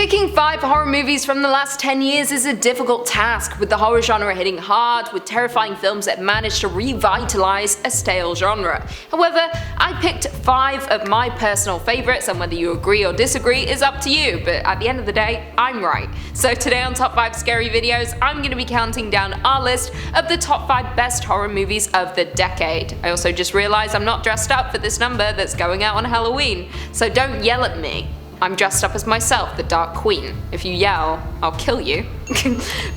Picking 5 horror movies from the last 10 years is a difficult task, with the horror genre hitting hard with terrifying films that managed to revitalize a stale genre. However, I picked 5 of my personal favorites, and whether you agree or disagree is up to you, but at the end of the day, I'm right. So today on Top 5 Scary Videos, I'm going to be counting down our list of the top 5 best horror movies of the decade. I also just realized I'm not dressed up for this number that's going out on Halloween, so don't yell at me. I'm dressed up as myself, the Dark Queen. If you yell, I'll kill you.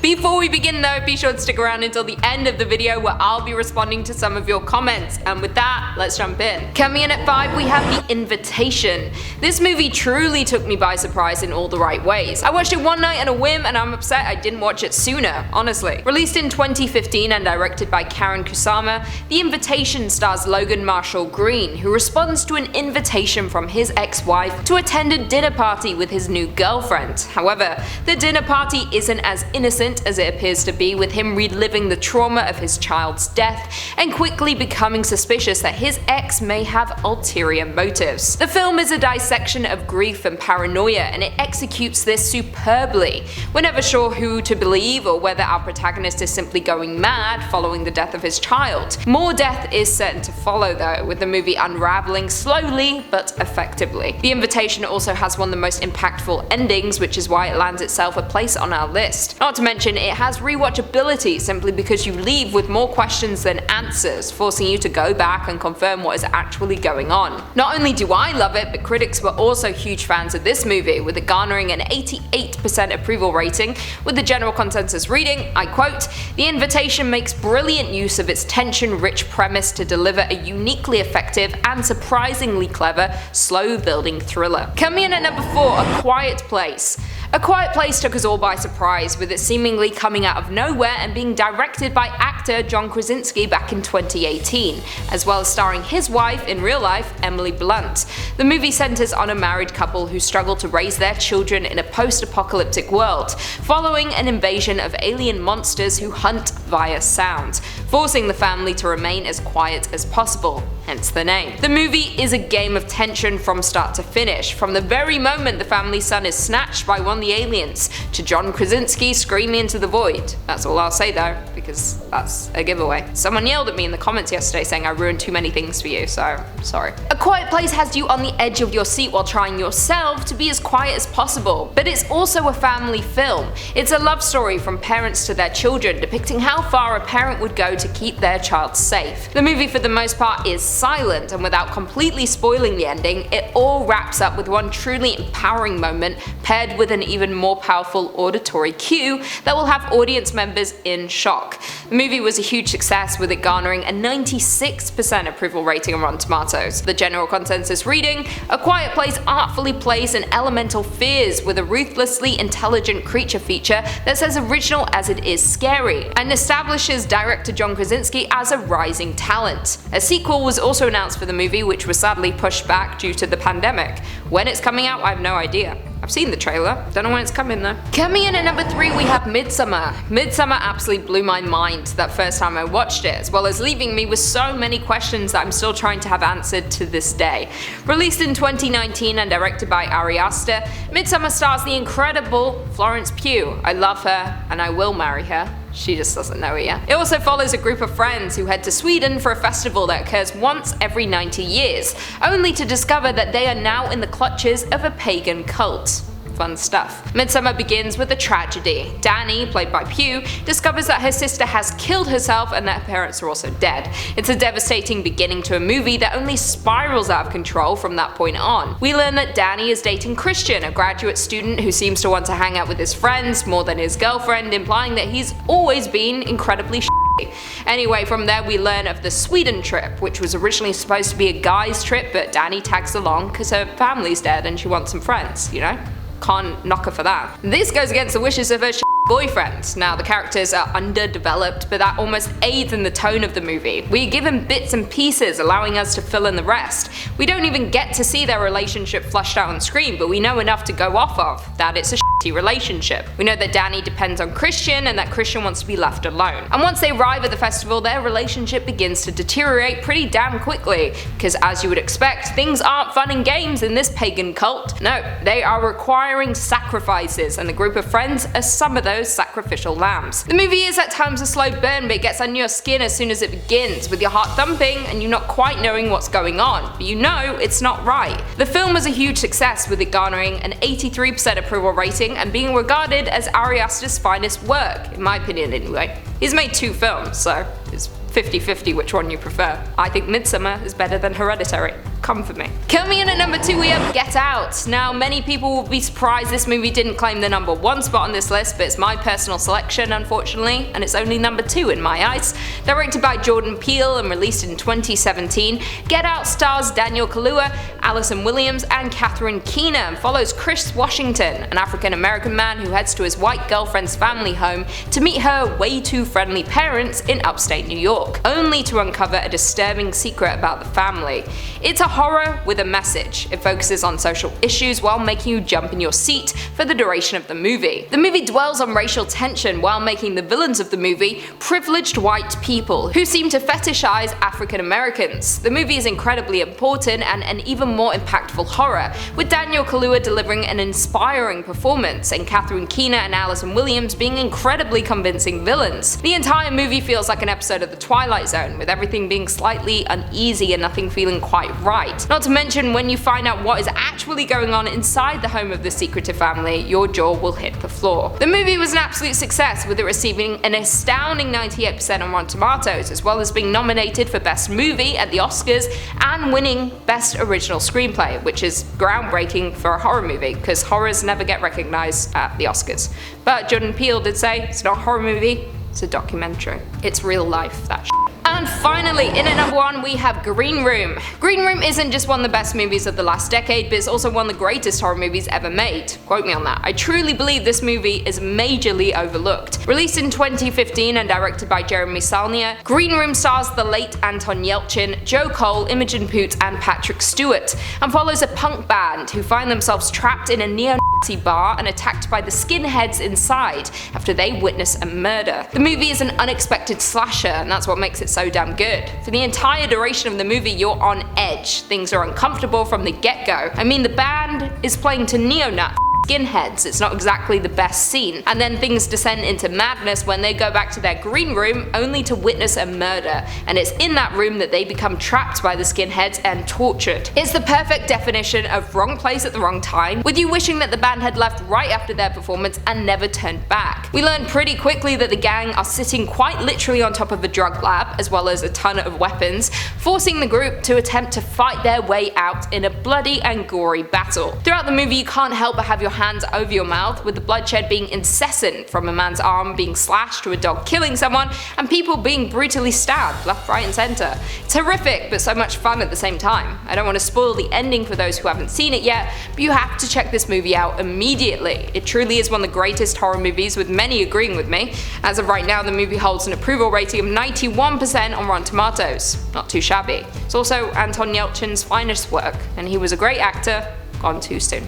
Before we begin though, be sure to stick around until the end of the video where I'll be responding to some of your comments. And with that, let's jump in. Coming in at 5, we have The Invitation. This movie truly took me by surprise in all the right ways. I watched it one night on a whim and I'm upset I didn't watch it sooner, honestly. Released in 2015 and directed by Karen Kusama, The Invitation stars Logan Marshall Green, who responds to an invitation from his ex-wife to attend a dinner party with his new girlfriend. However, the dinner party isn't as innocent as it appears to be, with him reliving the trauma of his child's death and quickly becoming suspicious that his ex may have ulterior motives. The film is a dissection of grief and paranoia, and it executes this superbly. We're never sure who to believe or whether our protagonist is simply going mad following the death of his child. More death is certain to follow though, with the movie unraveling slowly but effectively. The Invitation also has one of the most impactful endings, which is why it lands itself a place on our list. Not to mention, it has rewatchability simply because you leave with more questions than answers, forcing you to go back and confirm what is actually going on. Not only do I love it, but critics were also huge fans of this movie, with it garnering an 88% approval rating, with the general consensus reading, I quote, "The Invitation makes brilliant use of its tension-rich premise to deliver a uniquely effective and surprisingly clever, slow-building thriller." Coming in at number 4, A Quiet Place. A Quiet Place took us all by surprise, with it seemingly coming out of nowhere and being directed by actor John Krasinski back in 2018, as well as starring his wife in real life, Emily Blunt. The movie centers on a married couple who struggle to raise their children in a post-apocalyptic world, following an invasion of alien monsters who hunt via sound, forcing the family to remain as quiet as possible, hence the name. The movie is a game of tension from start to finish, from the very moment the family's son is snatched by one of the aliens, to John Krasinski screaming into the void. That's all I'll say though, because that's a giveaway. Someone yelled at me in the comments yesterday saying I ruined too many things for you, so sorry. A Quiet Place has you on the edge of your seat while trying yourself to be as quiet as possible, but it's also a family film. It's a love story from parents to their children, depicting how far a parent would go to keep their child safe. The movie for the most part is silent, and without completely spoiling the ending, it all wraps up with one truly empowering moment paired with an even more powerful auditory cue that will have audience members in shock. The movie was a huge success, with it garnering a 96% approval rating on Rotten Tomatoes. The general consensus reading, A Quiet Place artfully plays an elemental fears with a ruthlessly intelligent creature feature that's as original as it is scary, and establishes director John Krasinski as a rising talent. A sequel was also announced for the movie, which was sadly pushed back due to the pandemic. When it's coming out, I have no idea. I've seen the trailer, don't know when it's coming though. Coming in at number 3, we have Midsommar. Midsommar absolutely blew my mind that first time I watched it, as well as leaving me with so many questions that I'm still trying to have answered to this day. Released in 2019 and directed by Ari Aster, Midsommar stars the incredible Florence Pugh. I love her and I will marry her. She just doesn't know it yet. It also follows a group of friends who head to Sweden for a festival that occurs once every 90 years, only to discover that they are now in the clutches of a pagan cult. Fun stuff. Midsommar begins with a tragedy. Danny, played by Pugh, discovers that her sister has killed herself and that her parents are also dead. It's a devastating beginning to a movie that only spirals out of control from that point on. We learn that Danny is dating Christian, a graduate student who seems to want to hang out with his friends more than his girlfriend, implying that he's always been incredibly shitty. Anyway, from there we learn of the Sweden trip, which was originally supposed to be a guy's trip, but Danny tags along because her family's dead and she wants some friends, you know? Can't knock her for that. This goes against the wishes of her boyfriend. Now, the characters are underdeveloped, but that almost aids in the tone of the movie. We're given bits and pieces, allowing us to fill in the rest. We don't even get to see their relationship flushed out on screen, but we know enough to go off of that it's a relationship. We know that Danny depends on Christian and that Christian wants to be left alone. And once they arrive at the festival, their relationship begins to deteriorate pretty damn quickly, because as you would expect, things aren't fun and games in this pagan cult. No, they are requiring sacrifices, and the group of friends are some of those sacrificial lambs. The movie is at times a slow burn, but it gets under your skin as soon as it begins, with your heart thumping and you not quite knowing what's going on, but you know it's not right. The film was a huge success, with it garnering an 83% approval rating and being regarded as Ari Aster's finest work, in my opinion anyway. He's made 2 films, so it's 50-50 which one you prefer. I think Midsommar is better than Hereditary. Come for me. Coming in at number 2 we have Get Out. Now many people will be surprised this movie didn't claim the number 1 spot on this list, but it's my personal selection unfortunately, and it's only number 2 in my eyes. Directed by Jordan Peele and released in 2017, Get Out stars Daniel Kaluuya, Allison Williams and Catherine Keener, and follows Chris Washington, an African American man who heads to his white girlfriend's family home to meet her way too friendly parents in upstate New York, only to uncover a disturbing secret about the family. It's a horror with a message. It focuses on social issues while making you jump in your seat for the duration of the movie. The movie dwells on racial tension while making the villains of the movie privileged white people who seem to fetishize African Americans. The movie is incredibly important and an even more impactful horror, with Daniel Kaluuya delivering an inspiring performance and Catherine Keener and Allison Williams being incredibly convincing villains. The entire movie feels like an episode of The Twilight Zone, with everything being slightly uneasy and nothing feeling quite right. Not to mention, when you find out what is actually going on inside the home of the secretive family, your jaw will hit the floor. The movie was an absolute success, with it receiving an astounding 98% on Rotten Tomatoes, as well as being nominated for Best Movie at the Oscars and winning Best Original Screenplay, which is groundbreaking for a horror movie, because horrors never get recognized at the Oscars. But Jordan Peele did say it's not a horror movie, it's a documentary. It's real life, that shit. And finally, in at number 1 we have Green Room. Green Room isn't just one of the best movies of the last decade, but it's also one of the greatest horror movies ever made. Quote me on that. I truly believe this movie is majorly overlooked. Released in 2015 and directed by Jeremy Saulnier, Green Room stars the late Anton Yelchin, Joe Cole, Imogen Poots and Patrick Stewart, and follows a punk band who find themselves trapped in a neo-Nazi bar and attacked by the skinheads inside after they witness a murder. The movie is an unexpected slasher, and that's what makes it so damn good. For the entire duration of the movie you're on edge. Things are uncomfortable from the get-go. I mean, the band is playing to neo-Nazi skinheads, it's not exactly the best scene. And then things descend into madness when they go back to their green room only to witness a murder, and it's in that room that they become trapped by the skinheads and tortured. It's the perfect definition of wrong place at the wrong time, with you wishing that the band had left right after their performance and never turned back. We learn pretty quickly that the gang are sitting quite literally on top of a drug lab, as well as a ton of weapons, forcing the group to attempt to fight their way out in a bloody and gory battle. Throughout the movie you can't help but have your hands over your mouth, with the bloodshed being incessant, from a man's arm being slashed to a dog killing someone and people being brutally stabbed left, right and center. It's horrific but so much fun at the same time. I don't want to spoil the ending for those who haven't seen it yet, but you have to check this movie out immediately. It truly is one of the greatest horror movies, with many agreeing with me. As of right now the movie holds an approval rating of 91% on Rotten Tomatoes. Not too shabby. It's also Anton Yelchin's finest work, and he was a great actor, gone too soon.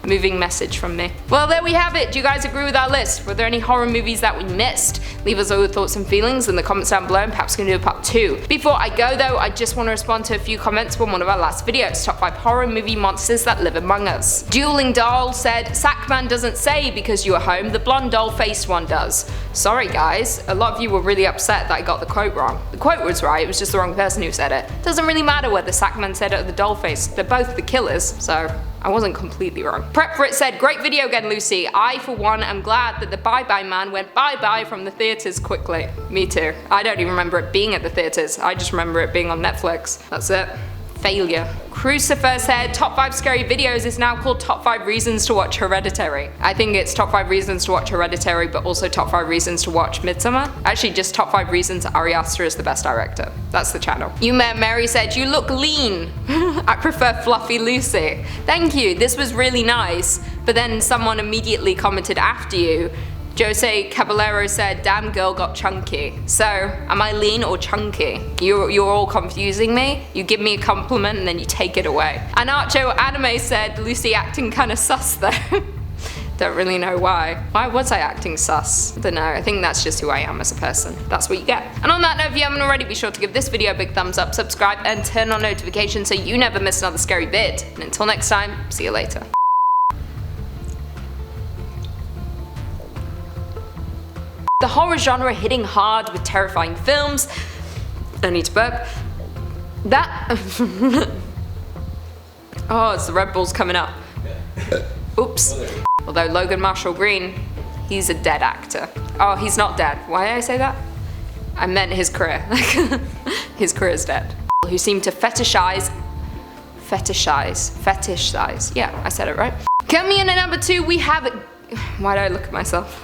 Moving message from me. Well, there we have it. Do you guys agree with our list? Were there any horror movies that we missed? Leave us all your thoughts and feelings in the comments down below, and perhaps we can do a part 2. Before I go though, I just want to respond to a few comments from one of our last videos, top 5 horror movie monsters that live among us. Dueling Doll said, Sackman doesn't say because you were home, the blonde doll-faced one does. Sorry guys, a lot of you were really upset that I got the quote wrong. The quote was right, it was just the wrong person who said it. Doesn't really matter whether Sackman said it or the doll face, they're both the killers, so I wasn't completely wrong. Prep for It said, great video again Lucy, I for one am glad that the Bye Bye Man went bye-bye from the theatres quickly. Me too. I don't even remember it being at the theatres, I just remember it being on Netflix. That's it. Failure. Crucifer said, top 5 scary videos is now called top 5 reasons to watch Hereditary. I think it's top 5 reasons to watch Hereditary, but also top 5 reasons to watch Midsommar. Actually, just top 5 reasons Ari Aster is the best director. That's the channel. You Met Mary said, you look lean. I prefer fluffy Lucy. Thank you, this was really nice. But then someone immediately commented after you, Jose Caballero said, damn girl got chunky. So, am I lean or chunky? You're all confusing me. You give me a compliment and then you take it away. And Archo Anime said, Lucy acting kinda sus though. Don't really know why. Why was I acting sus? I don't know, I think that's just who I am as a person. That's what you get. And on that note, if you haven't already, be sure to give this video a big thumbs up, subscribe, and turn on notifications so you never miss another scary vid. And until next time, see you later. The horror genre hitting hard with terrifying films. I need to burp. That. Oh, it's the Red Bull's coming up. Oops. Although Logan Marshall Green, he's a dead actor. Oh, he's not dead. Why did I say that? I meant his career. His career is dead. Who seem to fetishize. Yeah, I said it right. Coming in at number 2, we have. Why did I look at myself?